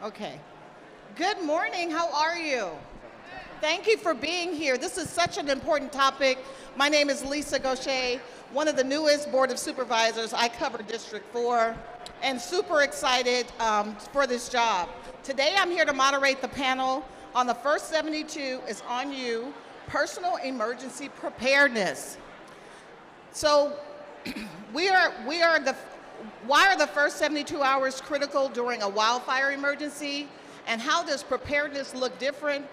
Okay. Good morning. How are you? Thank you for being here. This is such an important topic. My name is Lisa Gaucher, one of the newest Board of Supervisors. I cover District 4 and super excited for this job. Today I'm here to moderate the panel on the first 72 is on you, personal emergency preparedness. So why are the first 72 hours critical during a wildfire emergency? And how does preparedness look different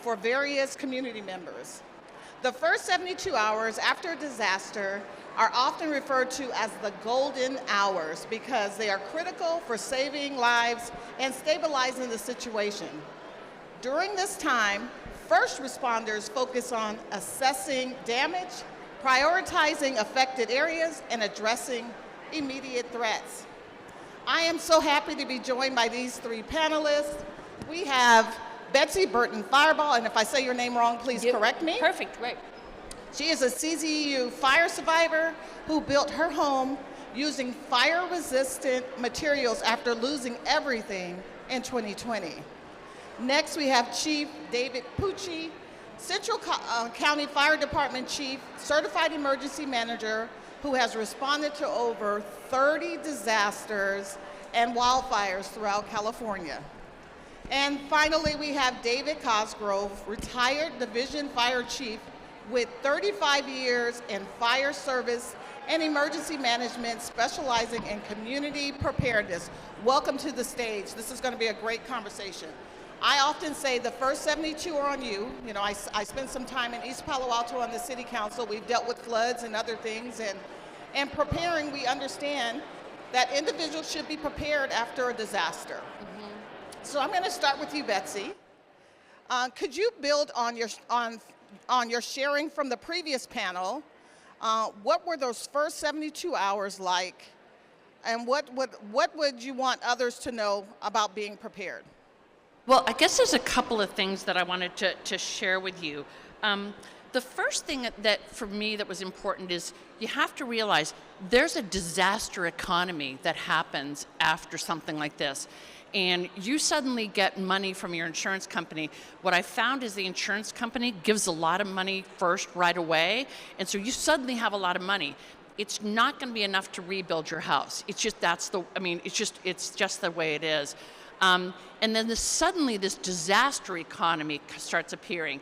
for various community members? The first 72 hours after a disaster are often referred to as the golden hours because they are critical for saving lives and stabilizing the situation. During this time, first responders focus on assessing damage, prioritizing affected areas, and addressing immediate threats. I am so happy to be joined by these three panelists. We have Betsy Burton Fireball, and if I say your name wrong, please correct me. Perfect, right. She is a CZEU fire survivor who built her home using fire-resistant materials after losing everything in 2020. Next, we have Chief David Pucci, Central County Fire Department Chief, Certified Emergency Manager, who has responded to over 30 disasters and wildfires throughout California. And finally, we have David Cosgrove, retired Division Fire Chief with 35 years in fire service and emergency management, specializing in community preparedness. Welcome to the stage. This is going to be a great conversation. I often say the first 72 are on you. You know, I spent some time in East Palo Alto on the city council. We've dealt with floods and other things, and preparing, we understand that individuals should be prepared after a disaster. Mm-hmm. So I'm going to start with you, Betsy. Could you build on your sharing from the previous panel? What were those first 72 hours like, and what would you want others to know about being prepared? Well, I guess there's a couple of things that I wanted to share with you. The first thing that for me that was important is you have to realize there's a disaster economy that happens after something like this. And you suddenly get money from your insurance company. What I found is the insurance company gives a lot of money first right away, and so you suddenly have a lot of money. It's not going to be enough to rebuild your house. It's just it's just the way it is. And then suddenly this disaster economy starts appearing.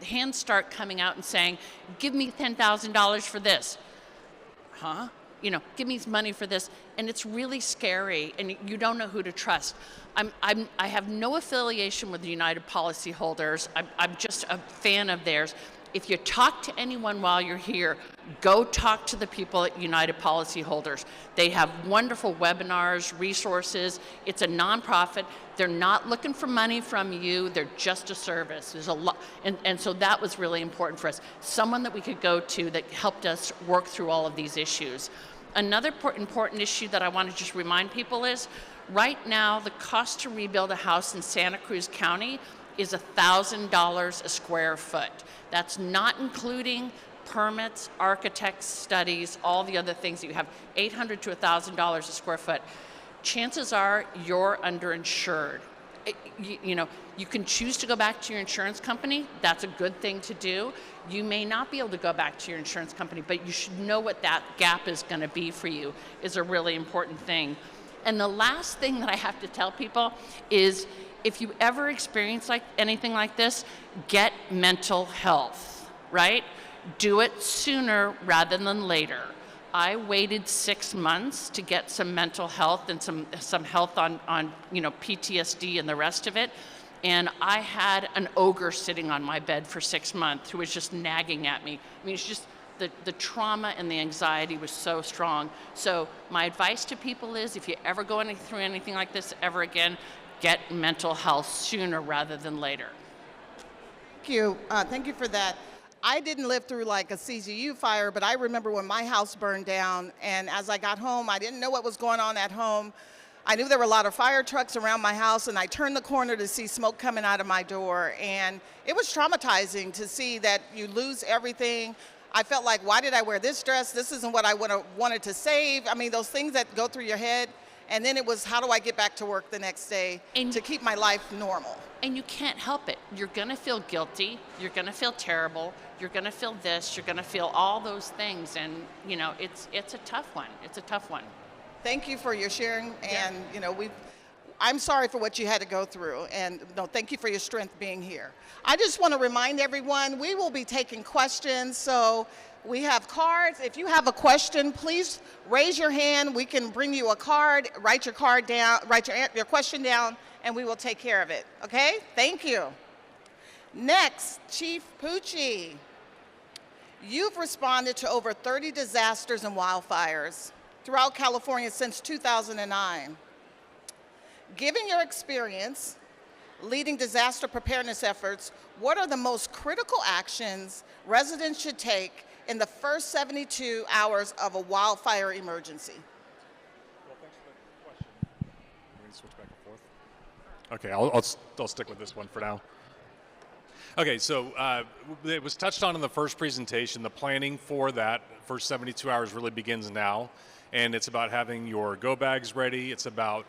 Hands start coming out and saying, give me $10,000 for this. Huh? You know, give me money for this. And it's really scary, and you don't know who to trust. I have no affiliation with the United Policyholders. I'm just a fan of theirs. If you talk to anyone while you're here, go talk to the people at United Policyholders. They have wonderful webinars, resources. It's a nonprofit. They're not looking for money from you. They're just a service. There's a lot, and so that was really important for us. Someone that we could go to that helped us work through all of these issues. Another important issue that I want to just remind people is, right now, the cost to rebuild a house in Santa Cruz County is $1,000 a square foot. That's not including permits, architects, studies, all the other things that you have, $800 to $1,000 a square foot. Chances are you're underinsured. You know, you can choose to go back to your insurance company. That's a good thing to do. You may not be able to go back to your insurance company, but you should know what that gap is going to be for you is a really important thing. And the last thing that I have to tell people is, if you ever experience anything like this, get mental health, right? Do it sooner rather than later. I waited 6 months to get some mental health and some health on PTSD and the rest of it. And I had an ogre sitting on my bed for 6 months who was just nagging at me. I mean, it's just the trauma and the anxiety was so strong. So my advice to people is, if you ever go through anything like this ever again, get mental health sooner rather than later. Thank you. Thank you for that. I didn't live through like a CZU fire, but I remember when my house burned down, and as I got home, I didn't know what was going on at home. I knew there were a lot of fire trucks around my house, and I turned the corner to see smoke coming out of my door, and it was traumatizing to see that you lose everything. I felt like, why did I wear this dress? This isn't what I wanted to save. I mean, those things that go through your head. And then it was, how do I get back to work the next day to keep my life normal? And you can't help it. You're going to feel guilty. You're going to feel terrible. You're going to feel this. You're going to feel all those things. And, you know, it's a tough one. It's a tough one. Thank you for your sharing. And, you know, I'm sorry for what you had to go through. And no, thank you for your strength being here. I just want to remind everyone, we will be taking questions. So we have cards. If you have a question, please raise your hand. We can bring you a card, write your card down, write your question down, and we will take care of it. Okay? Thank you. Next, Chief Pucci. You've responded to over 30 disasters and wildfires throughout California since 2009. Given your experience leading disaster preparedness efforts, what are the most critical actions residents should take in the first 72 hours of a wildfire emergency? Well, thanks for the question. We're going to switch back and forth. Okay, I'll stick with this one for now. Okay, so it was touched on in the first presentation. The planning for that first 72 hours really begins now, and it's about having your go bags ready. It's about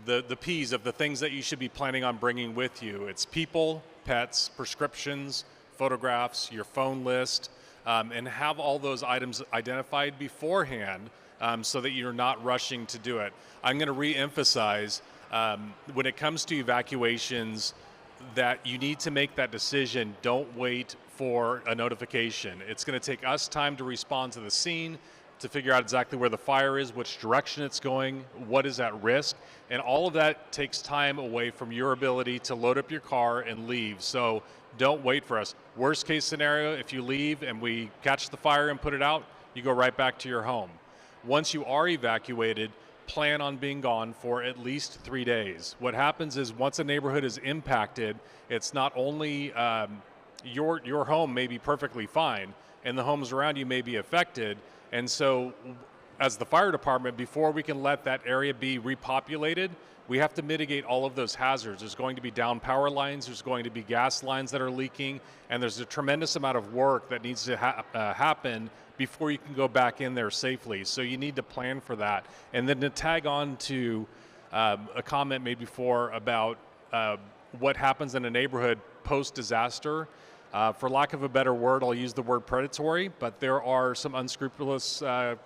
the P's of the things that you should be planning on bringing with you. It's people, pets, prescriptions, photographs, your phone list, and have all those items identified beforehand so that you're not rushing to do it. I'm going to re-emphasize when it comes to evacuations that you need to make that decision. Don't wait for a notification. It's going to take us time to respond to the scene, to figure out exactly where the fire is, which direction it's going, what is at risk, and all of that takes time away from your ability to load up your car and leave. So don't wait for us. Worst case scenario, if you leave and we catch the fire and put it out, you go right back to your home. Once you are evacuated, plan on being gone for at least 3 days. What happens is once a neighborhood is impacted, it's not only your home may be perfectly fine and the homes around you may be affected. And so as the fire department, before we can let that area be repopulated, we have to mitigate all of those hazards. There's going to be down power lines, there's going to be gas lines that are leaking, and there's a tremendous amount of work that needs to happen before you can go back in there safely. So you need to plan for that. And then to tag on to a comment made before about what happens in a neighborhood post-disaster, for lack of a better word, I'll use the word predatory, but there are some unscrupulous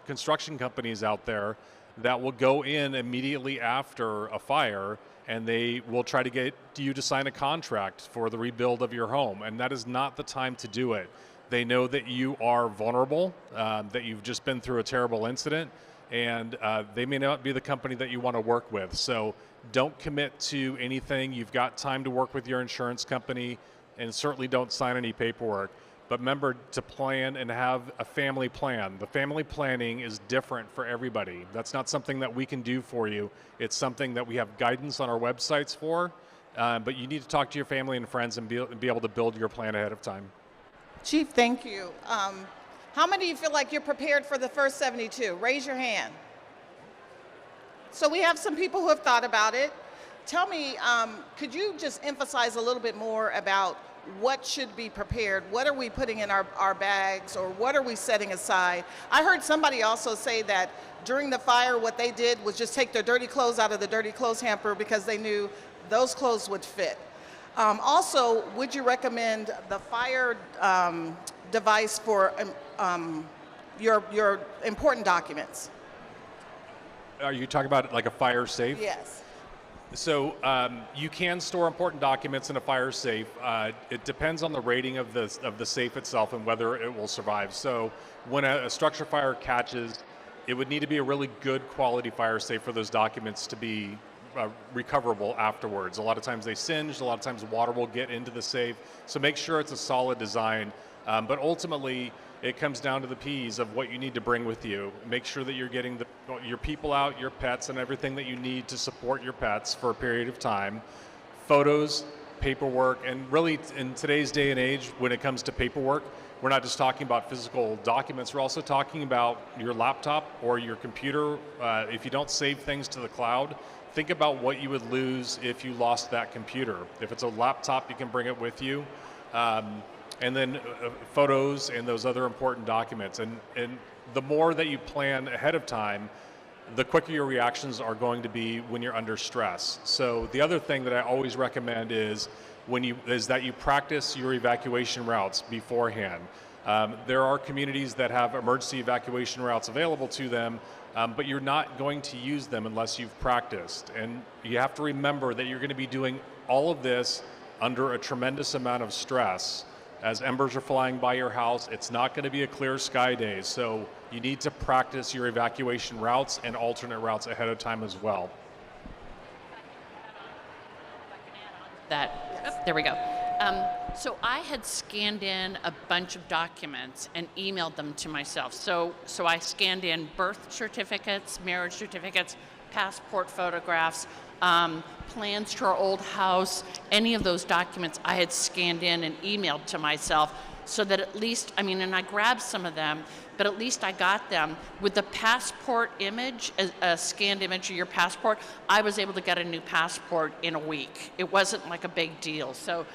construction companies out there that will go in immediately after a fire and they will try to get you to sign a contract for the rebuild of your home. And that is not the time to do it. They know that you are vulnerable, that you've just been through a terrible incident, and they may not be the company that you want to work with. So don't commit to anything. You've got time to work with your insurance company, and certainly don't sign any paperwork. But remember to plan and have a family plan. The family planning is different for everybody. That's not something that we can do for you. It's something that we have guidance on our websites for, but you need to talk to your family and friends and be able to build your plan ahead of time. Chief, thank you. How many of you feel like you're prepared for the first 72? Raise your hand. So we have some people who have thought about it. Tell me, could you just emphasize a little bit more about what should be prepared? What are we putting in our bags, or what are we setting aside? I heard somebody also say that during the fire, what they did was just take their dirty clothes out of the dirty clothes hamper because they knew those clothes would fit. Also, would you recommend the fire device for your important documents? Are you talking about like a fire safe? Yes. So you can store important documents in a fire safe. It depends on the rating of the safe itself and whether it will survive. So when a structure fire catches, it would need to be a really good quality fire safe for those documents to be recoverable afterwards. A lot of times they singe, a lot of times water will get into the safe. So make sure it's a solid design. But ultimately, it comes down to the P's of what you need to bring with you. Make sure that you're getting your people out, your pets, and everything that you need to support your pets for a period of time. Photos, paperwork, and really in today's day and age, when it comes to paperwork, we're not just talking about physical documents, we're also talking about your laptop or your computer. If you don't save things to the cloud, think about what you would lose if you lost that computer. If it's a laptop, you can bring it with you. And then photos and those other important documents. And the more that you plan ahead of time, the quicker your reactions are going to be when you're under stress. So the other thing that I always recommend is that you practice your evacuation routes beforehand. There are communities that have emergency evacuation routes available to them, but you're not going to use them unless you've practiced. And you have to remember that you're going to be doing all of this under a tremendous amount of stress. As embers are flying by your house, it's not going to be a clear sky day. So you need to practice your evacuation routes and alternate routes ahead of time as well. There we go. So I had scanned in a bunch of documents and emailed them to myself. So I scanned in birth certificates, marriage certificates, passport photographs, plans to our old house, any of those documents I had scanned in and emailed to myself, so that at least, and I grabbed some of them, but at least I got them. With the passport image, a scanned image of your passport, I was able to get a new passport in a week. It wasn't like a big deal. So,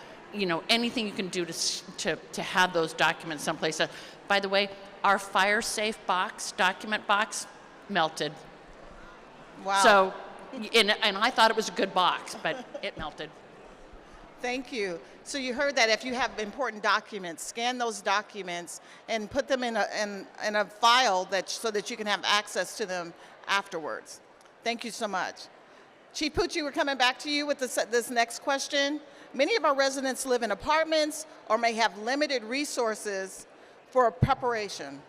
anything you can do to have those documents someplace. By the way, our fire safe document box, melted. Wow. So, and I thought it was a good box, but it melted. Thank you. So you heard that if you have important documents, scan those documents and put them in a file so that you can have access to them afterwards. Thank you so much. Chief Pucci, we're coming back to you with this next question. Many of our residents live in apartments or may have limited resources for preparation.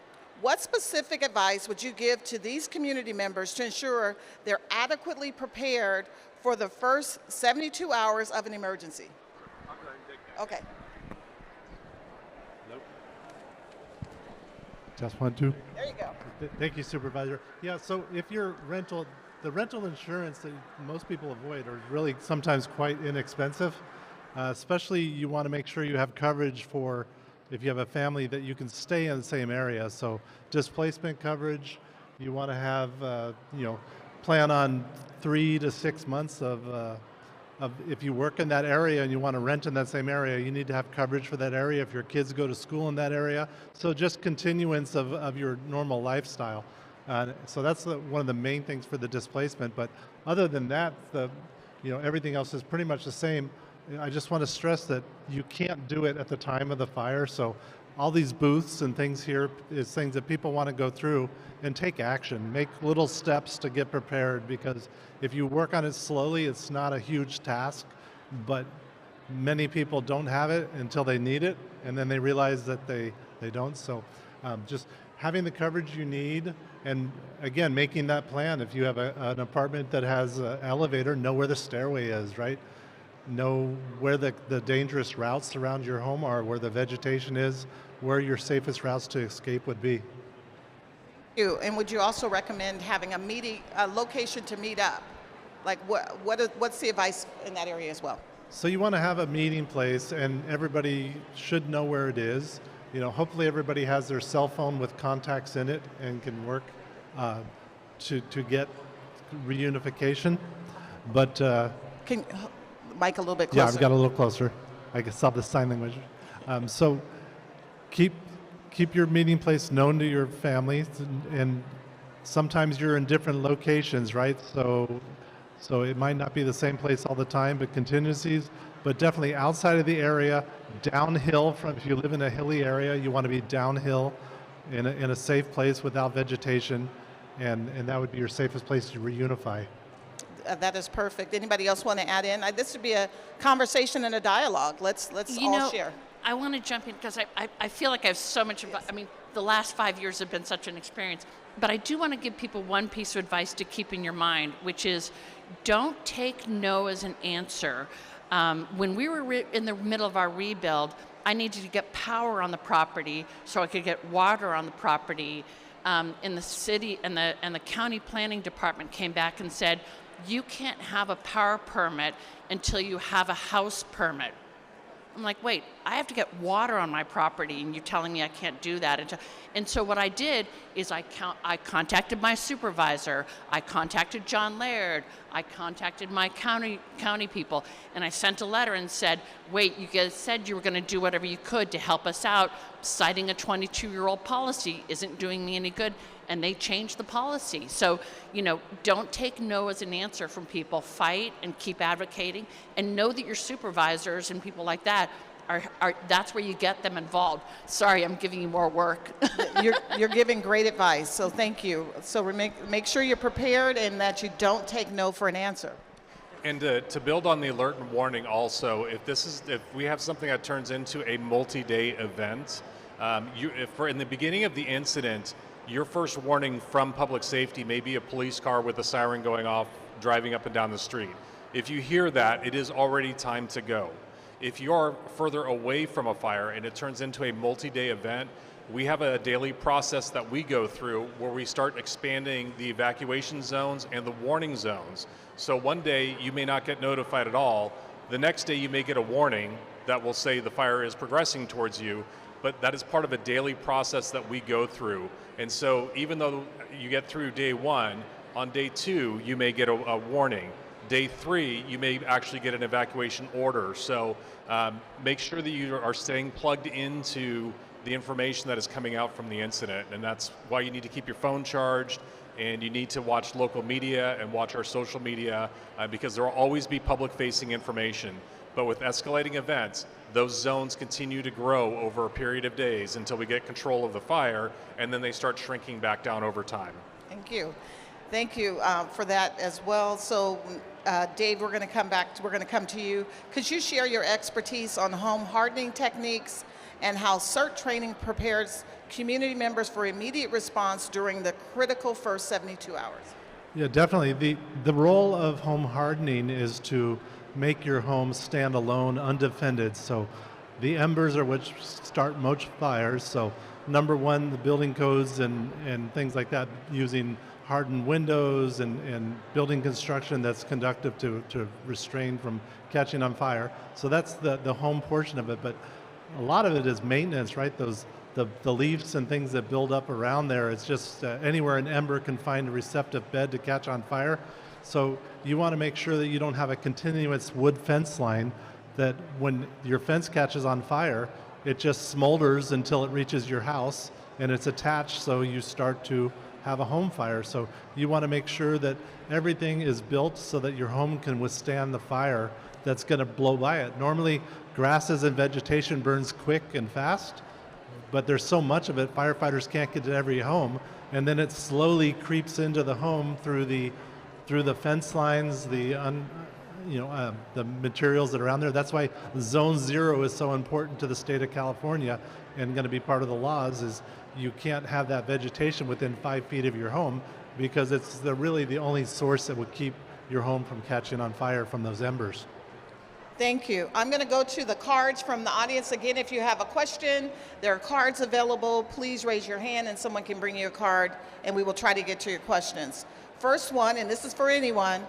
What specific advice would you give to these community members to ensure they're adequately prepared for the first 72 hours of an emergency? Okay. Nope. Just one, two. There you go. Thank you, Supervisor. Yeah, so if the rental insurance that most people avoid are really sometimes quite inexpensive. Especially you want to make sure you have coverage for if you have a family that you can stay in the same area. So displacement coverage, you want to have, plan on 3 to 6 months of if you work in that area and you want to rent in that same area, you need to have coverage for that area if your kids go to school in that area. So just continuance of your normal lifestyle. So that's one of the main things for the displacement. But other than that, everything else is pretty much the same. I just want to stress that you can't do it at the time of the fire. So all these booths and things here is things that people want to go through and take action, make little steps to get prepared, because if you work on it slowly, it's not a huge task, but many people don't have it until they need it, and then they realize that they don't. So just having the coverage you need, and again, making that plan. If you have an apartment that has an elevator, know where the stairway is, right? Know where the dangerous routes around your home are, where the vegetation is, where your safest routes to escape would be. And would you also recommend having a location to meet up? Like what's the advice in that area as well? So you want to have a meeting place, and everybody should know where it is. Hopefully everybody has their cell phone with contacts in it and can work to get reunification. But Mike, a little bit closer. Yeah, I've got a little closer. I can solve the sign language. So keep your meeting place known to your family, and sometimes you're in different locations, right? So it might not be the same place all the time, but contingencies. But definitely outside of the area, downhill from, if you live in a hilly area, you want to be downhill in a safe place without vegetation, and that would be your safest place to reunify. That is perfect. Anybody else want to add in? This would be a conversation and a dialogue. Let's all share. I want to jump in because I feel like I have so much. Yes. The last 5 years have been such an experience. But I do want to give people one piece of advice to keep in your mind, which is don't take no as an answer. When we were in the middle of our rebuild, I needed to get power on the property so I could get water on the property. In the city and the county planning department came back and said, you can't have a power permit until you have a house permit. I'm like, wait, I have to get water on my property, and you're telling me I can't do that. And so what I did is I contacted my supervisor, I contacted John Laird, I contacted my county people, and I sent a letter and said, wait, you guys said you were going to do whatever you could to help us out. Citing a 22-year-old policy isn't doing me any good. and they changed the policy. So, don't take no as an answer from people. Fight and keep advocating, and know that your supervisors and people like that are that's where you get them involved. Sorry, I'm giving you more work. You're giving great advice, so thank you. So make sure you're prepared and that you don't take no for an answer. And to build on the alert and warning also, if we have something that turns into a multi-day event, if in the beginning of the incident, your first warning from public safety may be a police car with a siren going off, driving up and down the street. If you hear that, it is already time to go. If you are further away from a fire and it turns into a multi-day event, we have a daily process that we go through where we start expanding the evacuation zones and the warning zones. So one day you may not get notified at all. The next day you may get a warning that will say the fire is progressing towards you, but that is part of a daily process that we go through. And so even though you get through day one, on day two you may get a warning. Day 3, you may actually get an evacuation order. So make sure that you are staying plugged into the information that is coming out from the incident. And that's why you need to keep your phone charged, and you need to watch local media and watch our social media because there will always be public-facing information. But with escalating events, those zones continue to grow over a period of days until we get control of the fire, and then they start shrinking back down over time. Thank you. Thank you for that as well. So, Dave, we're going to come to you. Could you share your expertise on home hardening techniques and how CERT training prepares community members for immediate response during the critical first 72 hours? Yeah, definitely. The role of home hardening is to make your home stand alone, undefended. So the embers are which start most fires. So number one, the building codes and things like that, using hardened windows and building construction that's conductive to restrain from catching on fire. So that's the home portion of it. But a lot of it is maintenance, right? The leaves and things that build up around there. It's just anywhere an ember can find a receptive bed to catch on fire. So you want to make sure that you don't have a continuous wood fence line that when your fence catches on fire, it just smolders until it reaches your house and it's attached, so you start to have a home fire. So you want to make sure that everything is built so that your home can withstand the fire that's going to blow by it. Normally, grasses and vegetation burns quick and fast, but there's so much of it, firefighters can't get to every home, and then it slowly creeps into the home through the fence lines, the materials that are around there. That's why Zone 0 is so important to the state of California and going to be part of the laws. Is you can't have that vegetation within 5 feet of your home because it's really the only source that would keep your home from catching on fire from those embers. Thank you. I'm going to go to the cards from the audience. Again, if you have a question, there are cards available. Please raise your hand and someone can bring you a card and we will try to get to your questions. First one, and this is for anyone,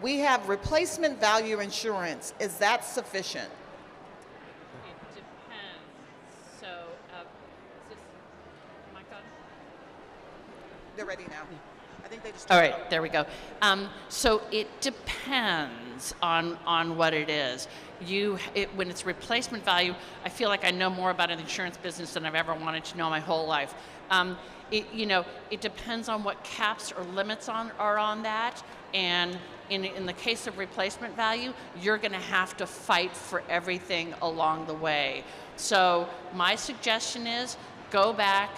we have replacement value insurance. Is that sufficient? It depends. So, is this mic on? They're ready now. I think they just. All right, there we go. So it depends on what it is. When it's replacement value, I feel like I know more about an insurance business than I've ever wanted to know my whole life. It depends on what caps or limits are on that, and in the case of replacement value, you're going to have to fight for everything along the way. So my suggestion is go back,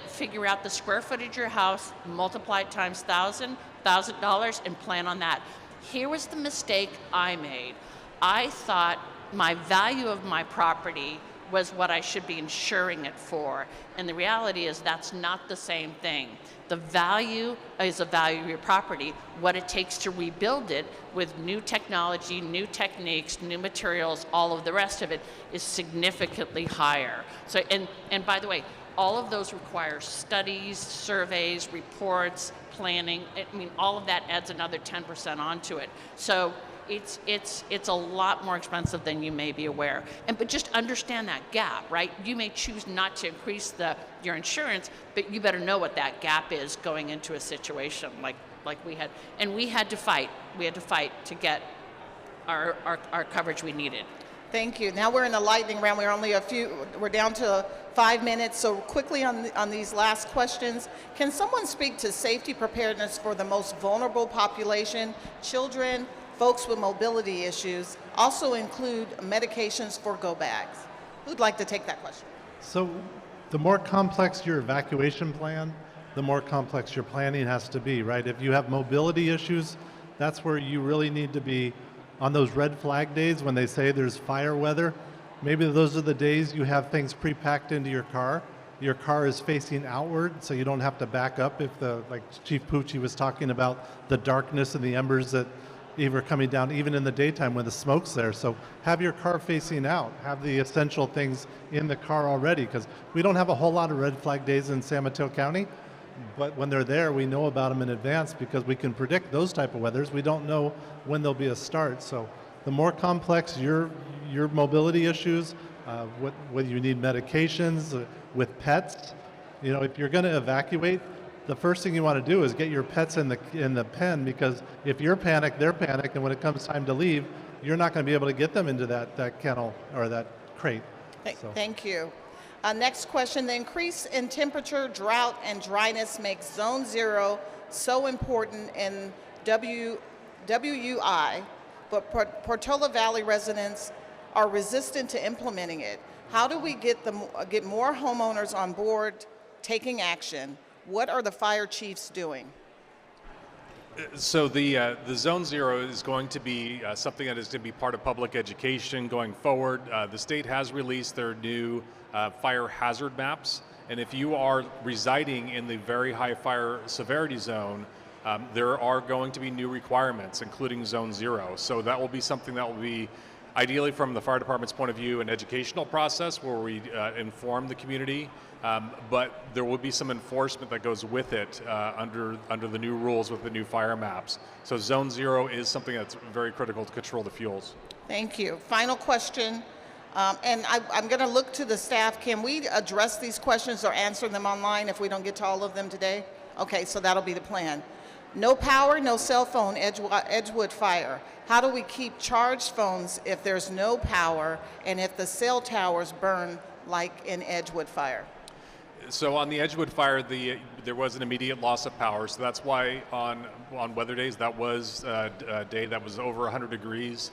figure out the square footage of your house, multiply it times $1,000, and plan on that. Here was the mistake I made. I thought my value of my property was what I should be insuring it for. And the reality is that's not the same thing. The value is the value of your property. What it takes to rebuild it with new technology, new techniques, new materials, all of the rest of it is significantly higher. So, and by the way, all of those require studies, surveys, reports, planning. I mean, all of that adds another 10% onto it. So it's a lot more expensive than you may be aware. But just understand that gap, right? You may choose not to increase your insurance, but you better know what that gap is going into a situation like we had. And we had to fight. We had to fight to get our coverage we needed. Thank you. Now we're in the lightning round. We're down to 5 minutes. So quickly on these last questions, can someone speak to safety preparedness for the most vulnerable population, children, folks with mobility issues, also include medications for go bags? Who'd like to take that question? So the more complex your evacuation plan, the more complex your planning has to be, right? If you have mobility issues, that's where you really need to be on those red flag days when they say there's fire weather. Maybe those are the days you have things pre-packed into your car. Your car is facing outward, so you don't have to back up if like Chief Pucci was talking about, the darkness and the embers that are coming down even in the daytime when the smoke's there. So have your car facing out. Have the essential things in the car already, because we don't have a whole lot of red flag days in San Mateo County. But when they're there, we know about them in advance because we can predict those type of weathers. We don't know when there'll be a start. So the more complex your mobility issues, whether you need medications with pets, if you're going to evacuate, the first thing you want to do is get your pets in the pen, because if you're panicked, they're panicked, and when it comes time to leave, you're not going to be able to get them into that kennel or that crate. Thank you. Next question, the increase in temperature, drought, and dryness makes Zone 0 so important in WUI, but Portola Valley residents are resistant to implementing it. How do we get more homeowners on board taking action? What are the fire chiefs doing? So the Zone 0 is going to be something that is going to be part of public education going forward. The state has released their new fire hazard maps, and if you are residing in the very high fire severity zone, there are going to be new requirements, including Zone 0. So that will be something that will be, ideally from the fire department's point of view, an educational process where we inform the community, but there will be some enforcement that goes with it under the new rules with the new fire maps. So Zone 0 is something that's very critical to control the fuels. Thank you. Final question, and I'm going to look to the staff. Can we address these questions or answer them online if we don't get to all of them today? Okay, so that'll be the plan. No power, no cell phone, Edgewood fire. How do we keep charged phones if there's no power and if the cell towers burn like in Edgewood fire? So on the Edgewood fire, there was an immediate loss of power. So that's why on weather days, that was a day that was over 100 degrees.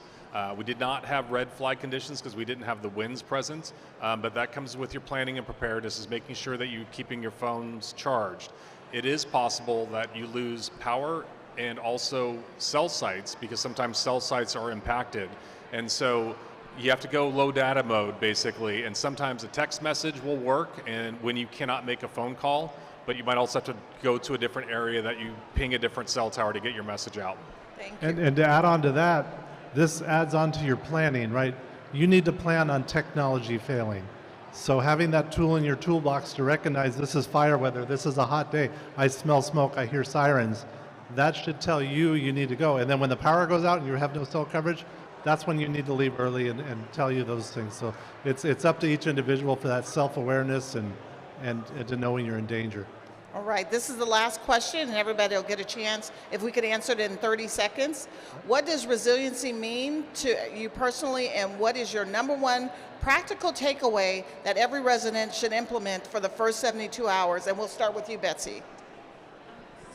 We did not have red flag conditions because we didn't have the winds present, but that comes with your planning and preparedness, is making sure that you're keeping your phones charged. It is possible that you lose power and also cell sites, because sometimes cell sites are impacted. And so you have to go low data mode, basically, and sometimes a text message will work and when you cannot make a phone call, but you might also have to go to a different area that you ping a different cell tower to get your message out. Thank you. And to add on to that, this adds on to your planning, right? You need to plan on technology failing. So having that tool in your toolbox to recognize this is fire weather, this is a hot day, I smell smoke, I hear sirens, that should tell you need to go. And then when the power goes out and you have no cell coverage, that's when you need to leave early and tell you those things. So it's up to each individual for that self-awareness and to knowing you're in danger. All right, this is the last question, and everybody will get a chance if we could answer it in 30 seconds. What does resiliency mean to you personally, and what is your number one practical takeaway that every resident should implement for the first 72 hours? And we'll start with you, Betsy.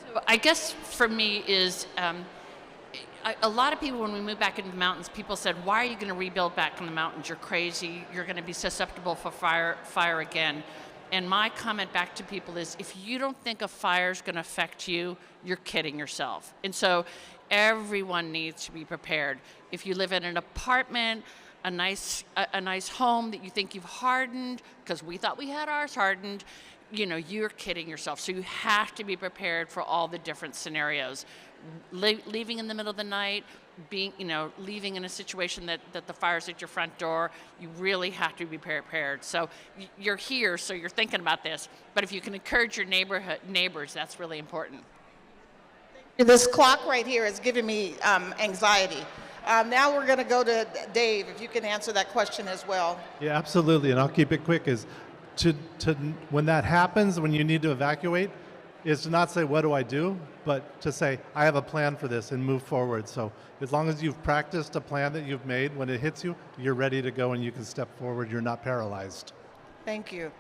So I guess for me is, a lot of people, when we moved back into the mountains, people said, why are you going to rebuild back in the mountains? You're crazy. You're going to be susceptible for fire again. And my comment back to people is, if you don't think a fire is going to affect you, you're kidding yourself. And so everyone needs to be prepared. If you live in an apartment, a nice home that you think you've hardened, because we thought we had ours hardened, you're kidding yourself. So you have to be prepared for all the different scenarios. Leaving in the middle of the night, leaving in a situation that the fire's at your front door, you really have to be prepared. So you're here, so you're thinking about this. But if you can encourage your neighbors, that's really important. This clock right here is giving me anxiety. Now we're going to go to Dave, if you can answer that question as well. Yeah, absolutely, and I'll keep it quick. Is to when that happens, when you need to evacuate, is to not say, what do I do? But to say, I have a plan for this and move forward. So as long as you've practiced a plan that you've made, when it hits you, you're ready to go and you can step forward. You're not paralyzed. Thank you.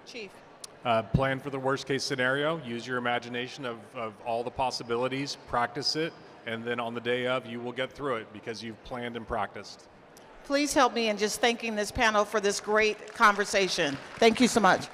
Chief. Plan for the worst case scenario. Use your imagination of all the possibilities. Practice it. And then on the day of, you will get through it because you've planned and practiced. Please help me in just thanking this panel for this great conversation. Thank you so much.